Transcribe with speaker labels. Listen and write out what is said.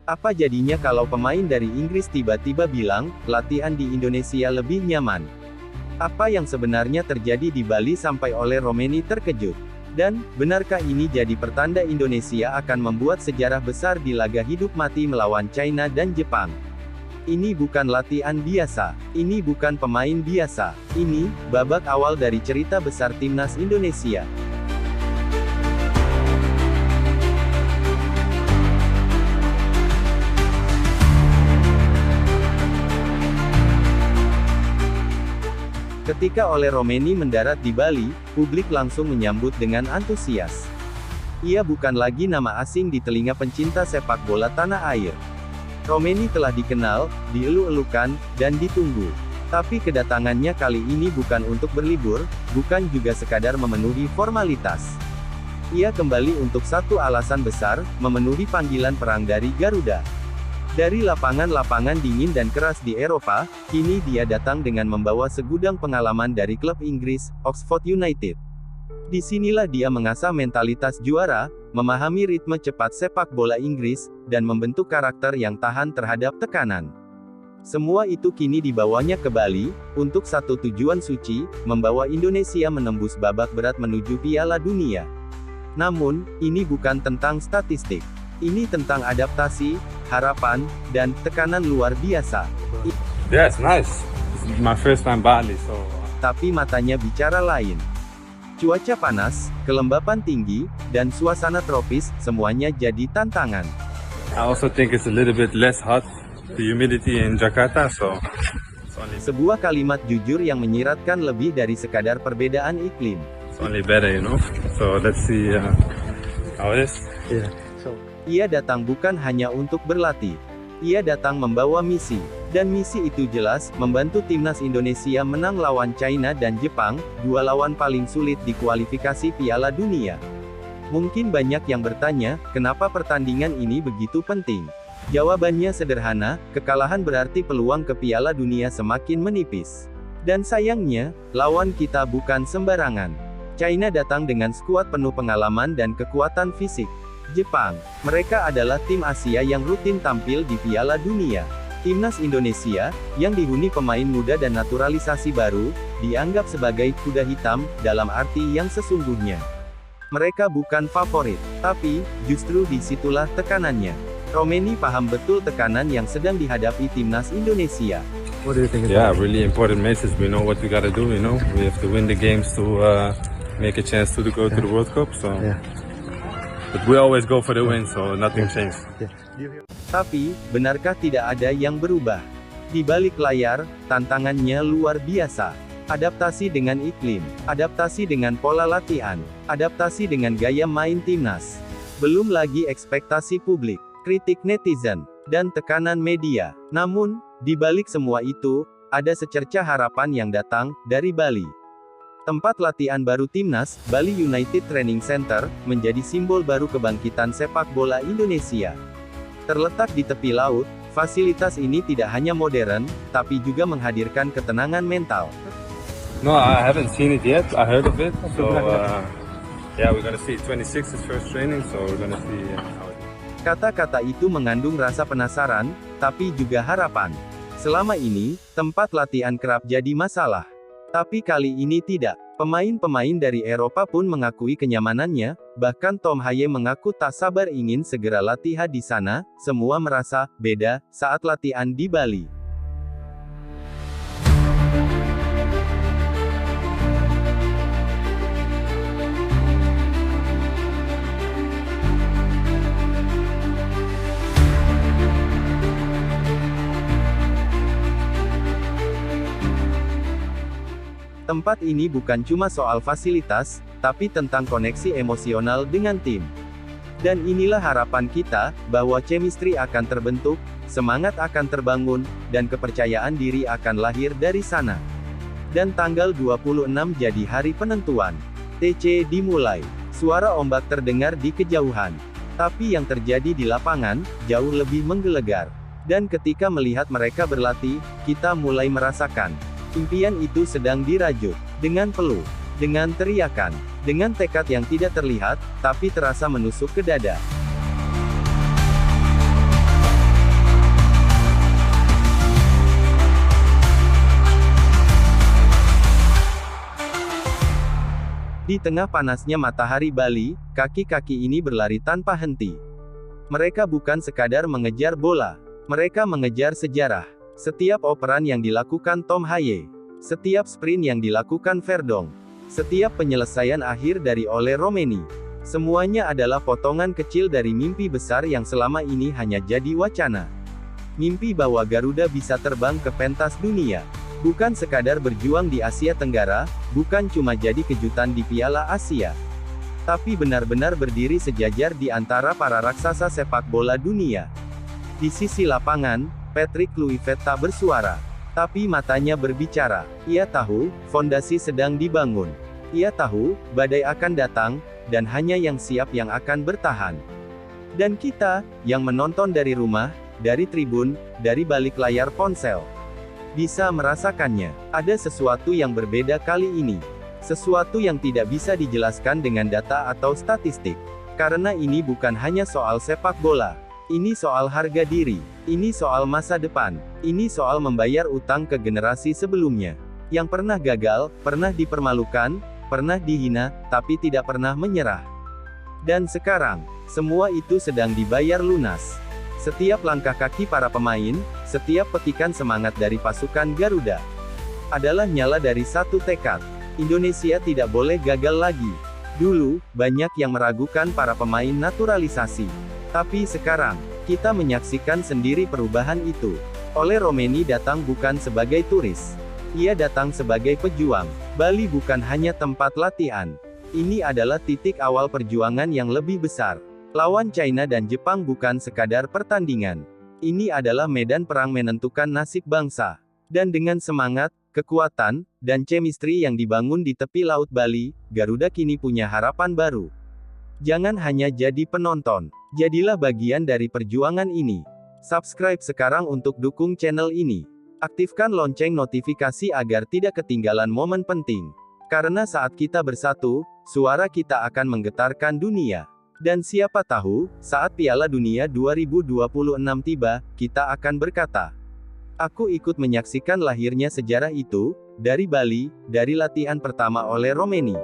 Speaker 1: Apa jadinya kalau pemain dari Inggris tiba-tiba bilang, latihan di Indonesia lebih nyaman? Apa yang sebenarnya terjadi di Bali sampai Ole Romeni terkejut? Dan, benarkah ini jadi pertanda Indonesia akan membuat sejarah besar di laga hidup mati melawan China dan Jepang? Ini bukan latihan biasa. Ini bukan pemain biasa. Ini, babak awal dari cerita besar Timnas Indonesia. Ketika Ole Romeni mendarat di Bali, publik langsung menyambut dengan antusias. Ia bukan lagi nama asing di telinga pencinta sepak bola tanah air. Romeni telah dikenal, dielu-elukan, dan ditunggu. Tapi kedatangannya kali ini bukan untuk berlibur, bukan juga sekadar memenuhi formalitas. Ia kembali untuk satu alasan besar, memenuhi panggilan perang dari Garuda. Dari lapangan-lapangan dingin dan keras di Eropa, kini dia datang dengan membawa segudang pengalaman dari klub Inggris, Oxford United. Disinilah dia mengasah mentalitas juara, memahami ritme cepat sepak bola Inggris, dan membentuk karakter yang tahan terhadap tekanan. Semua itu kini dibawanya ke Bali, untuk satu tujuan suci, membawa Indonesia menembus babak berat menuju Piala Dunia. Namun, ini bukan tentang statistik. Ini tentang adaptasi, harapan, dan tekanan luar biasa.
Speaker 2: Yes, nice. This is my first time Bali, so.
Speaker 1: Tapi matanya bicara lain. Cuaca panas, kelembapan tinggi, dan suasana tropis, semuanya jadi tantangan.
Speaker 2: I also think it's a little bit less hot, the humidity in Jakarta, so.
Speaker 1: Sebuah kalimat jujur yang menyiratkan lebih dari sekadar perbedaan iklim.
Speaker 2: It's only better, you know. So let's see how it is.
Speaker 1: Yeah. Ia datang bukan hanya untuk berlatih. Ia datang membawa misi. Dan misi itu jelas, membantu Timnas Indonesia menang lawan China dan Jepang, dua lawan paling sulit di kualifikasi Piala Dunia. Mungkin banyak yang bertanya, kenapa pertandingan ini begitu penting? Jawabannya sederhana, kekalahan berarti peluang ke Piala Dunia semakin menipis. Dan sayangnya, lawan kita bukan sembarangan. China datang dengan skuad penuh pengalaman dan kekuatan fisik. Jepang, mereka adalah tim Asia yang rutin tampil di Piala Dunia. Timnas Indonesia, yang dihuni pemain muda dan naturalisasi baru, dianggap sebagai kuda hitam, dalam arti yang sesungguhnya. Mereka bukan favorit, tapi, justru disitulah tekanannya. Romeni paham betul tekanan yang sedang dihadapi Timnas Indonesia.
Speaker 3: What do you think?
Speaker 2: Yeah, really important matches. We know what we gotta do, you know. We have to win the games to make a chance to go to the World Cup, so.
Speaker 3: Yeah.
Speaker 2: But we always go for the win, so nothing changed.
Speaker 1: Tapi, benarkah tidak ada yang berubah? Di balik layar, tantangannya luar biasa. Adaptasi dengan iklim, adaptasi dengan pola latihan, adaptasi dengan gaya main timnas. Belum lagi ekspektasi publik, kritik netizen, dan tekanan media. Namun, di balik semua itu, ada secercah harapan yang datang dari Bali. Tempat latihan baru Timnas, Bali United Training Center, menjadi simbol baru kebangkitan sepak bola Indonesia. Terletak di tepi laut, fasilitas ini tidak hanya modern, tapi juga menghadirkan ketenangan mental.
Speaker 2: No, I haven't seen it yet. I heard of it, so yeah, we're gonna see. 26 is first training, so we're gonna see how it.
Speaker 1: Kata-kata itu mengandung rasa penasaran, tapi juga harapan. Selama ini, tempat latihan kerap jadi masalah. Tapi kali ini tidak. Pemain-pemain dari Eropa pun mengakui kenyamanannya, bahkan Tom Haye mengaku tak sabar ingin segera latihan di sana. Semua merasa beda saat latihan di Bali. Tempat ini bukan cuma soal fasilitas, tapi tentang koneksi emosional dengan tim. Dan inilah harapan kita, bahwa chemistry akan terbentuk, semangat akan terbangun, dan kepercayaan diri akan lahir dari sana. Dan tanggal 26 jadi hari penentuan. TC dimulai. Suara ombak terdengar di kejauhan. Tapi yang terjadi di lapangan, jauh lebih menggelegar. Dan ketika melihat mereka berlatih, kita mulai merasakan. Impian itu sedang dirajut, dengan peluh, dengan teriakan, dengan tekad yang tidak terlihat, tapi terasa menusuk ke dada. Di tengah panasnya matahari Bali, kaki-kaki ini berlari tanpa henti. Mereka bukan sekadar mengejar bola. Mereka mengejar sejarah. Setiap operan yang dilakukan Tom Haye, setiap sprint yang dilakukan Verdonk, setiap penyelesaian akhir dari Ole Romeni, semuanya adalah potongan kecil dari mimpi besar yang selama ini hanya jadi wacana. Mimpi bahwa Garuda bisa terbang ke pentas dunia. Bukan sekadar berjuang di Asia Tenggara, bukan cuma jadi kejutan di Piala Asia. Tapi benar-benar berdiri sejajar di antara para raksasa sepak bola dunia. Di sisi lapangan, Patrick Kluivert tak bersuara. Tapi matanya berbicara. Ia tahu, fondasi sedang dibangun. Ia tahu, badai akan datang, dan hanya yang siap yang akan bertahan. Dan kita, yang menonton dari rumah, dari tribun, dari balik layar ponsel, bisa merasakannya. Ada sesuatu yang berbeda kali ini. Sesuatu yang tidak bisa dijelaskan dengan data atau statistik. Karena ini bukan hanya soal sepak bola. Ini soal harga diri. Ini soal masa depan. Ini soal membayar utang ke generasi sebelumnya. Yang pernah gagal, pernah dipermalukan, pernah dihina, tapi tidak pernah menyerah. Dan sekarang, semua itu sedang dibayar lunas. Setiap langkah kaki para pemain, setiap petikan semangat dari pasukan Garuda, adalah nyala dari satu tekad. Indonesia tidak boleh gagal lagi. Dulu, banyak yang meragukan para pemain naturalisasi. Tapi sekarang, kita menyaksikan sendiri perubahan itu. Ole Romeni datang bukan sebagai turis. Ia datang sebagai pejuang. Bali bukan hanya tempat latihan. Ini adalah titik awal perjuangan yang lebih besar. Lawan China dan Jepang bukan sekadar pertandingan. Ini adalah medan perang menentukan nasib bangsa. Dan dengan semangat, kekuatan, dan chemistry yang dibangun di tepi Laut Bali, Garuda kini punya harapan baru. Jangan hanya jadi penonton. Jadilah bagian dari perjuangan ini. Subscribe sekarang untuk dukung channel ini. Aktifkan lonceng notifikasi agar tidak ketinggalan momen penting. Karena saat kita bersatu, suara kita akan menggetarkan dunia. Dan siapa tahu, saat Piala Dunia 2026 tiba, kita akan berkata, "Aku ikut menyaksikan lahirnya sejarah itu, dari Bali, dari latihan pertama oleh Romeni."